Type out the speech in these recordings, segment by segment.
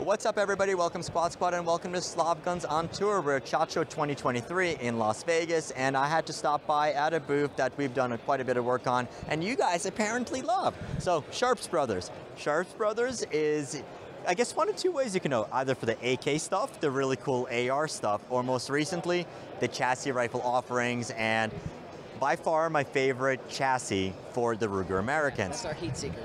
What's up, everybody? Welcome Squad Squad and welcome to Slav Guns on Tour. We're at SHOT Show 2023 in Las Vegas, and I had to stop by at a booth that we've done quite a bit of work on, and you guys apparently love. So, Sharps Brothers. Sharps Brothers is, I guess, one of two ways you can know, either for the AK stuff, the really cool AR stuff, or most recently, the chassis rifle offerings, and by far my favorite chassis for the Ruger Americans. That's our heat seeker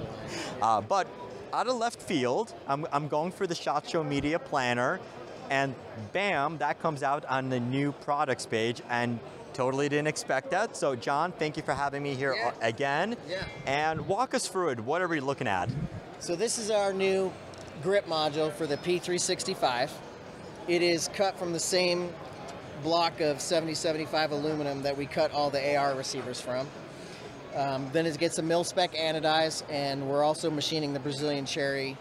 line. But out of left field, I'm going for the SHOT Show Media Planner, and bam, that comes out on the new products page, and totally didn't expect that. So John, thank you for having me here again. Yeah. And walk us through it. What are we looking at? So this is our new grip module for the P365. It is cut from the same block of 7075 aluminum that we cut all the AR receivers from. Then it gets a mil-spec anodized, and we're also machining the Brazilian cherry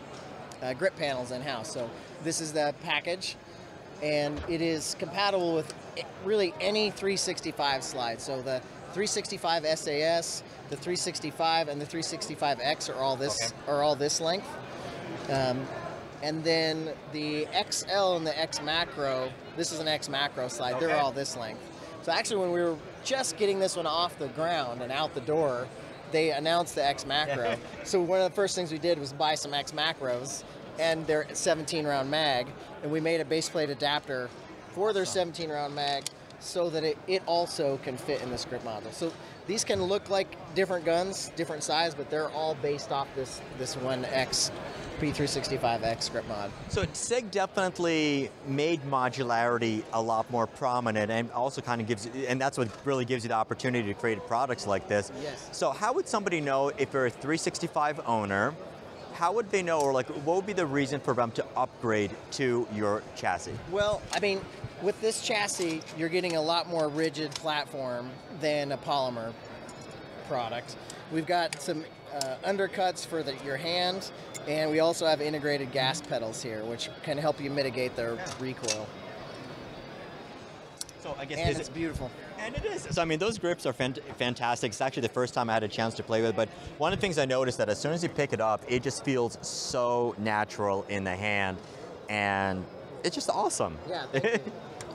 grip panels in-house. So this is the package, and it is compatible with really any 365 slide. So the 365 SAS, the 365, and the 365X are all this length. And then the XL and the X Macro, this is an X Macro slide, okay. They're all this length. So actually when we were just getting this one off the ground and out the door, they announced the X Macro. So one of the first things we did was buy some X Macros, and they're 17 round mag, and we made a base plate adapter for their 17 round mag so that it also can fit in this grip module. So these can look like different guns, different size, but they're all based off this one X P365X grip mod. So Sig definitely made modularity a lot more prominent, and also kind of gives, and that's what really gives you the opportunity to create products like this. Yes. So how would somebody know if they're a 365 owner? How would they know, or like, what would be the reason for them to upgrade to your chassis? Well, I mean, with this chassis, you're getting a lot more rigid platform than a polymer product. We've got some undercuts for your hand, and we also have integrated gas pedals here, which can help you mitigate the recoil. So I guess and it's beautiful. And it is. So I mean, those grips are fantastic. It's actually the first time I had a chance to play with it, but one of the things I noticed that as soon as you pick it up, it just feels so natural in the hand, and it's just awesome. Yeah.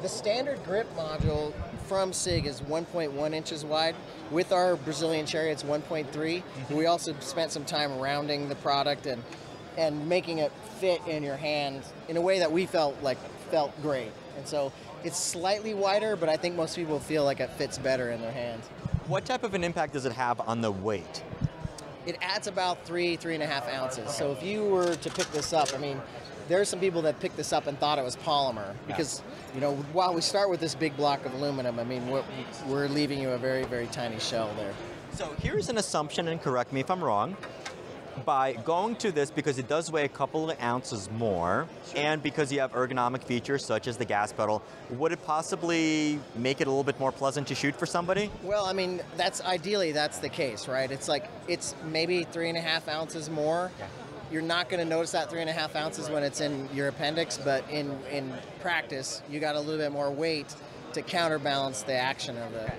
The standard grip module from Sig is 1.1 inches wide. With our Brazilian cherry, it's 1.3. Mm-hmm. We also spent some time rounding the product and making it fit in your hand in a way that we felt great. And so it's slightly wider, but I think most people feel like it fits better in their hand. What type of an impact does it have on the weight? It adds about 3.5 ounces. Okay. So if you were to pick this up, I mean, there are some people that picked this up and thought it was polymer because, you know, while we start with this big block of aluminum, I mean, we're leaving you a very, very tiny shell there. So here's an assumption, and correct me if I'm wrong. By going to this, because it does weigh a couple of ounces more, and because you have ergonomic features such as the gas pedal, would it possibly make it a little bit more pleasant to shoot for somebody? Well, I mean, ideally that's the case, right? It's like, it's maybe 3.5 ounces more. Yeah. You're not going to notice that 3.5 ounces when it's in your appendix, but in practice, you got a little bit more weight to counterbalance the action of it.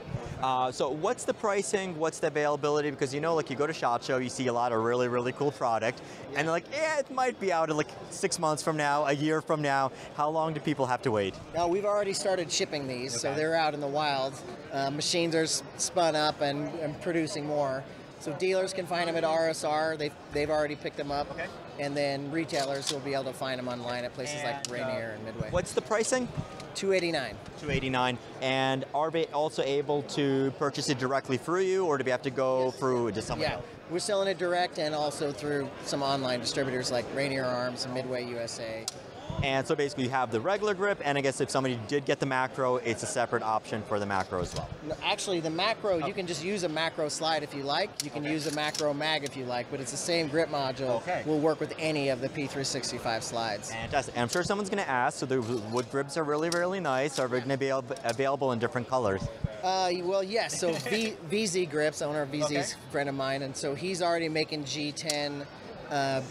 So what's the pricing? What's the availability? Because you know, like you go to SHOT Show, you see a lot of really, really cool product, and they're like, yeah, it might be out in like 6 months from now, a year from now. How long do people have to wait? Now, we've already started shipping these, so they're out in the wild. Machines are spun up and producing more. So dealers can find them at RSR. They've already picked them up. Okay. And then retailers will be able to find them online at places like Rainier and Midway. What's the pricing? $289. $289. And are they also able to purchase it directly through you, or do we have to go through to someone else? We're selling it direct and also through some online distributors like Rainier Arms and Midway USA. And so basically you have the regular grip, and I guess if somebody did get the macro, it's a separate option for the macro as well. No, actually, the macro, you can just use a macro slide if you like. You can use a macro mag if you like, but it's the same grip module. Okay. Will work with any of the P365 slides. Fantastic. And I'm sure someone's going to ask, so the wood grips are really, really nice. Are they going to be available in different colors? Well, yes. So VZ Grips, owner of VZ's friend of mine, and so he's already making G10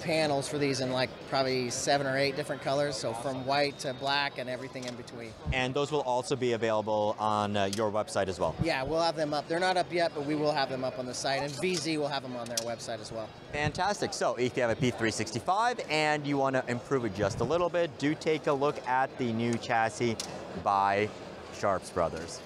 panels for these in like probably 7 or 8 different colors, so from white to black and everything in between. And those will also be available on your website as well? Yeah, we'll have them up. They're not up yet, but we will have them up on the site, and VZ will have them on their website as well. Fantastic. So if you have a P365 and you want to improve it just a little bit, do take a look at the new chassis by Sharps Brothers.